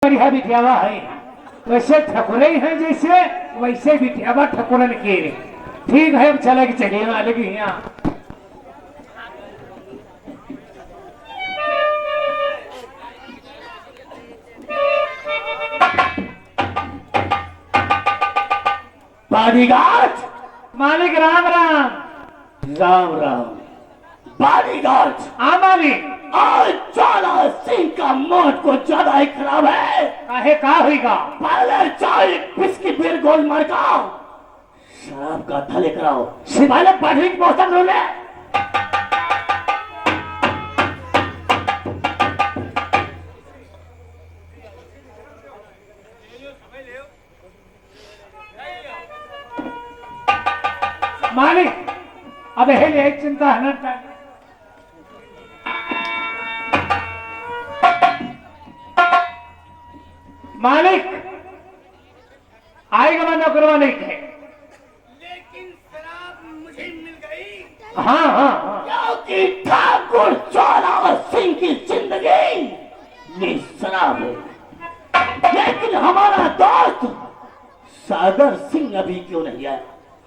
बढ़िया बिटियावा है, वैसे ठकुरे हैं जैसे वैसे बिटियावा ठकुरन के ठीक है। अब चले कि चलिए वाले की यहाँ बाडीगार्ड। मालिक राम राम। राम राम। बाडीगार्ड। हाँ मालिक। आज ज्वाला सिंह का मूड को ज्यादा ही खराब है। काहे का होगा? पहले चाय बिस्की फिर गोल मार का शराब का था लेकर आओ। पहले पढ़ने की व्यवस्था करो ले। मालिक अब है चिंता है ना। मालिक आएगा मैं नौकरवा नहीं थे, लेकिन शराब मुझे मिल गई। हाँ हाँ हाँ। क्योंकि ठाकुर ज्वाला सिंह की जिंदगी ये शराब है, लेकिन हमारा दोस्त सागर सिंह अभी क्यों नहीं आया?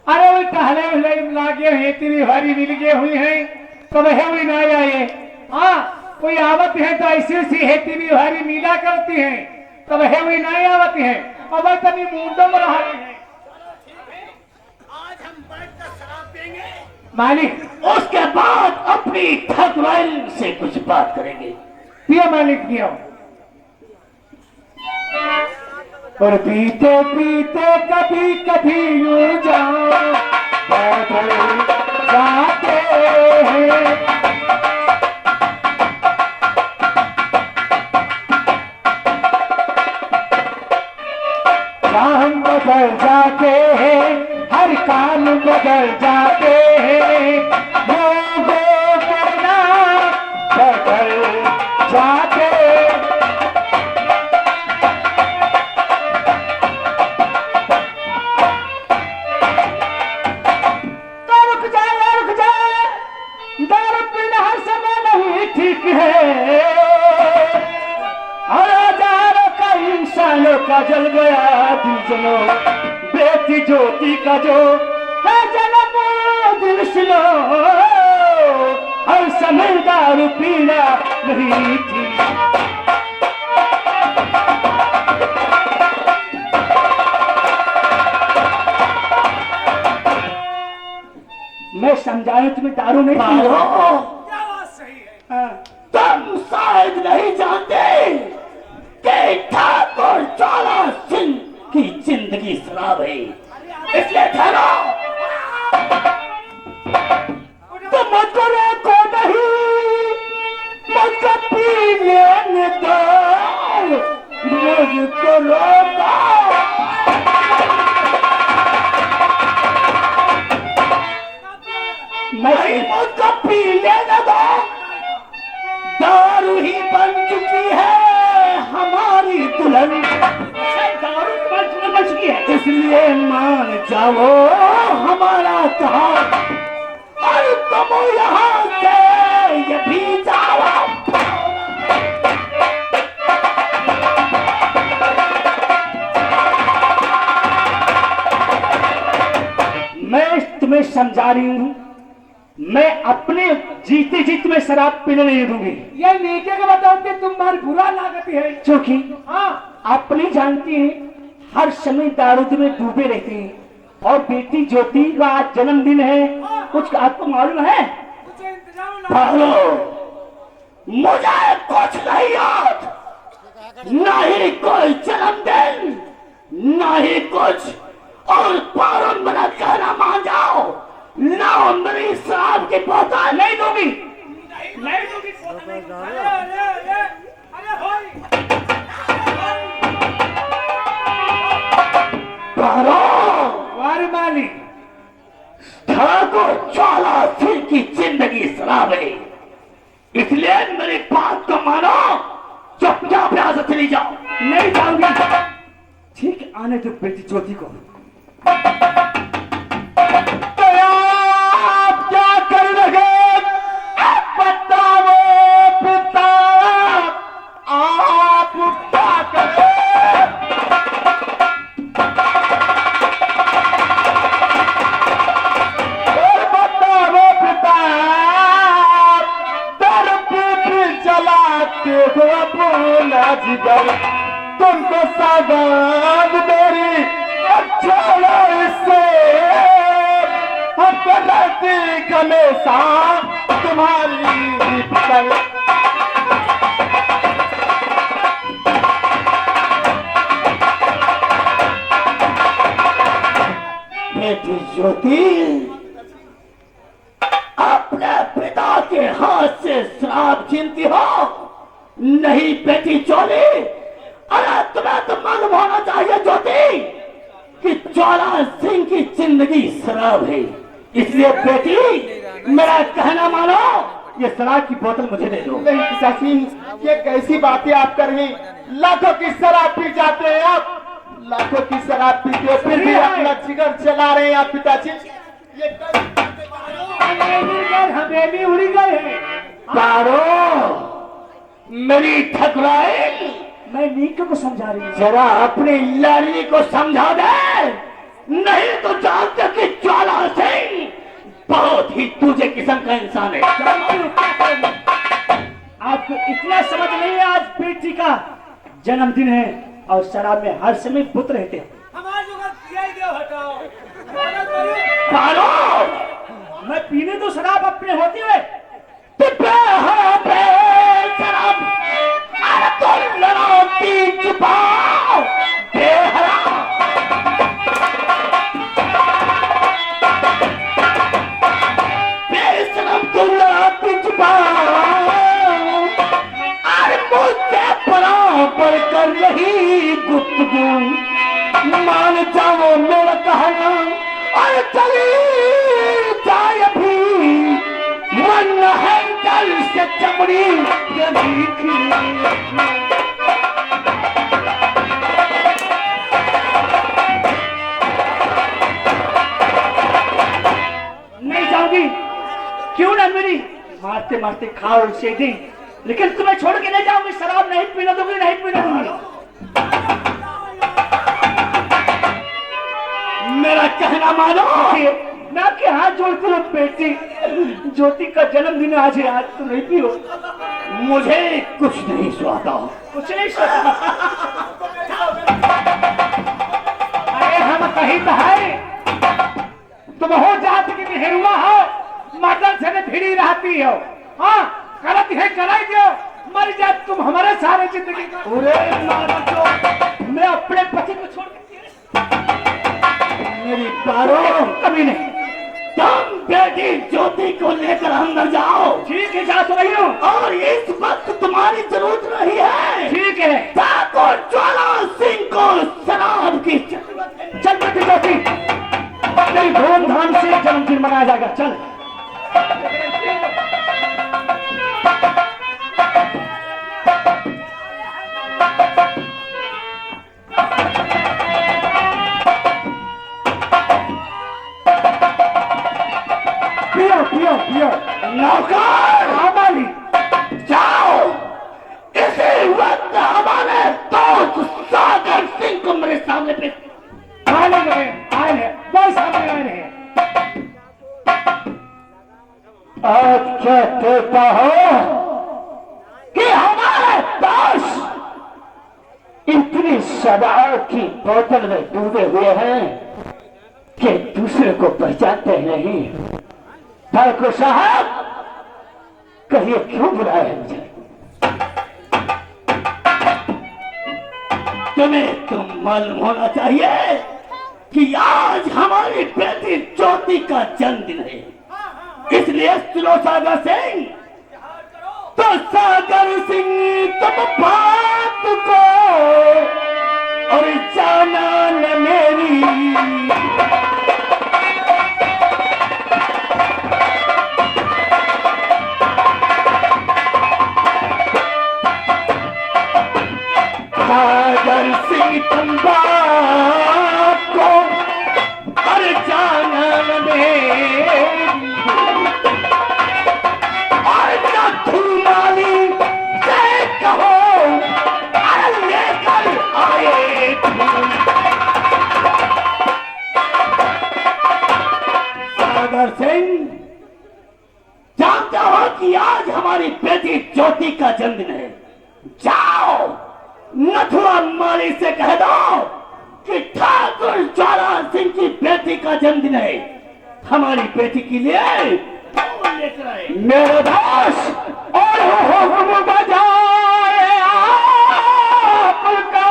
अरे वो टहले उहले लागे हैं, तेरी भारी मिल गए हुई हैं तो वह भी ना आए। हाँ कोई आवत है तो ऐसी सी है तेरी भारी मिला करती है तो वह भी नहीं आवत है। अब तनी मुंडो में रहा है। आज हम बैठकर शराब पिएंगे। मालिक उसके बाद अपनी ठकुराइन से कुछ बात करेंगे। पियो मालिक पियो। और पीते पीते कभी कभी यूं जाओ जाते हैं, काम बदल जाते हैं, हर काल बदल जाते हैं, लोगों के नाम बदल जाते। तो रुक जाए, दारू पीना हर समय नहीं ठीक है। और हजारों का इंसानों का जल गया दिलजनो, बेटी ज्योति का जो है जन्म दिल सुनो, हर समय दारू पीना नहीं ठीक। मैं समझाया तुम्हें दारू नहीं पी लो। क्या बात सही है? हाँ। तुम शायद नहीं जानते कि ठाकुर ज्वाला सिंह की जिंदगी शराब है, इसलिए ठहरो। तो मुझको रोको नहीं, मुझको पी लेने दो, मुझको रोको। नहीं, मुझको पी लेने दो। दारू ही बन चुकी है हमारी दुल्हन। दारू बन चुकी है, इसलिए मान जाओ हमारा कहा और तुम यहाँ से ये भी जाओ। मैं तुम्हें समझा रही हूँ, मैं अपने जीते जी तुम्हें शराब पीने नहीं दूंगी। ये नीचे के बताओ तुम्हारी बुरा लागत है, क्योंकि हाँ अपनी जानती है हर समय दारू में डूबे रहते हैं। और बेटी ज्योति का आज जन्मदिन है, कुछ आपको मालूम है? मुझे इंतजाम ना। भालो, मुझे कुछ नहीं याद, ना ही कोई जन्मदिन, ना ही कुछ। और पारण बना कहना मान जाओ, ना मेरी शराब की बोतल नहीं दूंगी। नहीं दूंगी। अरे अरे अरे अरे होई। वारी माली ठाकुर ज्वाला सिंह की जिंदगी शराब है, इसलिए मेरी बात को मानो। चुपचाप यहाँ से चली जाओ। नहीं जाऊंगी। ठीक आने दो बेटी ज्योति को। तो आप क्या कर रहे बताओ पिता, आप क्या कर तुमको सागान मेरी छोड़ो इससे, हमको नजदीक हमेशा तुम्हारी पकड़। बेटी ज्योति, अपने पिता के हाथ से श्राप छीनती हो? नहीं बेटी चोली, अरे तुम्हें तो मालूम होना चाहिए ज्योति कि ज्वाला सिंह की जिंदगी शराब है। इसलिए बेटी मेरा कहना मानो, ये शराब की बोतल मुझे दे दो। नहीं पिताजी, ये कैसी बातें आप कर रही? लाखों की शराब पी जाते हैं आप, लाखों की शराब पीते हो, फिर भी अपना जिगर चला रहे हैं आप पिताजी। ये हवेली उड़ी गए हैं। पारो, मेरी ठकुराई, मैं नीको को समझा रही हूँ। जरा अपनी लाडली को समझा दे, नहीं तो जानते कि ज्वाला सिंह बहुत ही दूसरे किस्म का इंसान है। आपको इतना समझ नहीं है, आज बेटी का जन्मदिन है और शराब में हर समय पुत रहते हैं। पारो, मैं पीने तो शराब अपने होते हुए शराब, अरे तो लड़ो पी छुपाओ बेहरा। बेशरम तो लड़ो पी छुपाओ, अरे मुझसे बराबर कर रही गुफ्तगू, मान जाओ मेरा कहना और चली जाए अभी, वरना हैंडल से चमड़ी कभी नहीं जाऊंगी। क्यों ना मेरी मारते मारते खाओ उसे दी, लेकिन तुम्हें छोड़ के नहीं जाऊंगी। शराब नहीं पीने दूंगी, नहीं पीने दूंगी। मेरा कहना मानो। मैं आपके हाथ जोड़ती हूँ बेटी, ज्योति का जन्मदिन आज है, आज तो नहीं पियो। मुझे कुछ नहीं सुहाता। कुछ नहीं सुना। अरे हम कहीं तो है, तुम हो जात की हेरुआ हो, मर्दन से भिड़ी रहती हो। हाँ, गलत है कराई दो, मर जात तुम हमारे सारे जिंदगी का। मैं अपने पति को छोड़ के मेरी पारो, कभी नहीं। तुम बेटी ज्योति को लेकर अंदर जाओ। ठीक है, जा तो रही हूँ। और इस वक्त तुम्हारी जरूरत नहीं है। ठीक है, ठाकुर ज्वाला सिंह को शराब की चल बेटी ज्योति, बड़ी धूमधाम से जन्मदिन मनाया जाएगा। चल पियो पियो पियो। नौकर, हमारी जाओ, इसी वक्त हमारे दोस्त सागर सिंह को मेरे सामने पे आए हैं, बस सामने आए हैं। आज क्या कहता हो कि हमारे दोस्त इतनी शराब की बोतल में डूबे हुए हैं कि दूसरे को पहचानते नहीं। ठाकुर साहब, कहिए क्यों बुलाया है मुझे? तुम्हें तो मालूम होना चाहिए कि आज हमारी बेटी ज्योति का जन्मदिन है, इसलिए सुनो सागर सिंह, तो सागर सिंह तुम बात को और जाना न मेरी। सागर सिंह तुम बात को और जाना न मेरी, और न माली से कहो और लेकर आए। सागर सिंह, जानते हो कि आज हमारी बेटी ज्योति का जन्मदिन है। जाओ, नथुआ माली से कह दो कि ठाकुर ज्वाला सिंह की बेटी का जन्मदिन है, हमारी बेटी के लिए फूल लेकर आए। मेरे दास और हुक्म बजाए आपका,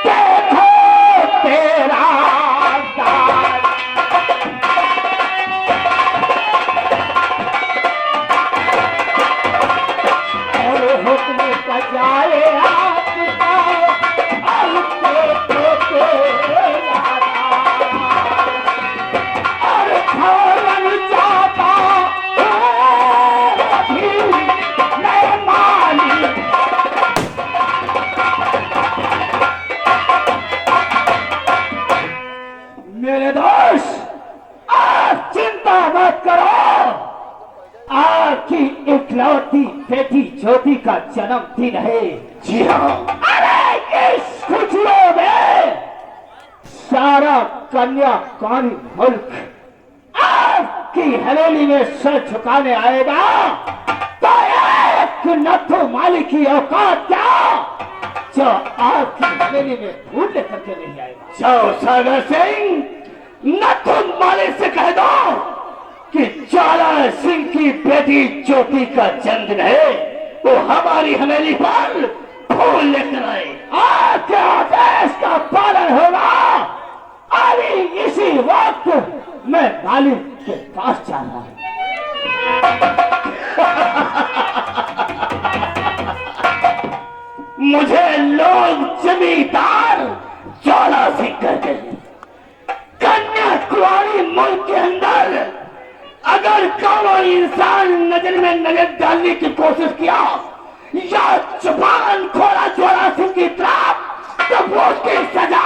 देखो तेरा दास। और हुक्म बजाए आपका, और देखो तेरा दास। और फौरन जाता अभी मैं माली। मेरे दोस्त आप चिंता मत करो, आपकी इकलौती बेटी ज्योति का जन्मदिन है। जी हाँ, अरे इस खुशियों में सारा कन्याकुमारी मुल्क आपकी हवेली में सर झुकाने आएगा, तो एक नथु माली की औकात क्या जो आपकी हवेली में फूल लेकर के नहीं आएगा। जाओ सागर सिंह, नथु माली से कह दो कि ज्वाला सिंह की बेटी ज्योति का जन्मदिन है, वो हमारी हवेली पर फूल लेकर आए। आपके आदेश का पालन होगा। अभी इसी वक्त मैं मालिक के पास जा रहा हूं। मुझे लोग जमींदार ज्वाला सिंह कहते हैं। कन्याकुमारी मुल्क के अंदर अगर कोई इंसान नजर में नजर डालने की कोशिश किया या जुबान खोला ज्वाला सिंह की तरफ, तो वो उसकी सजा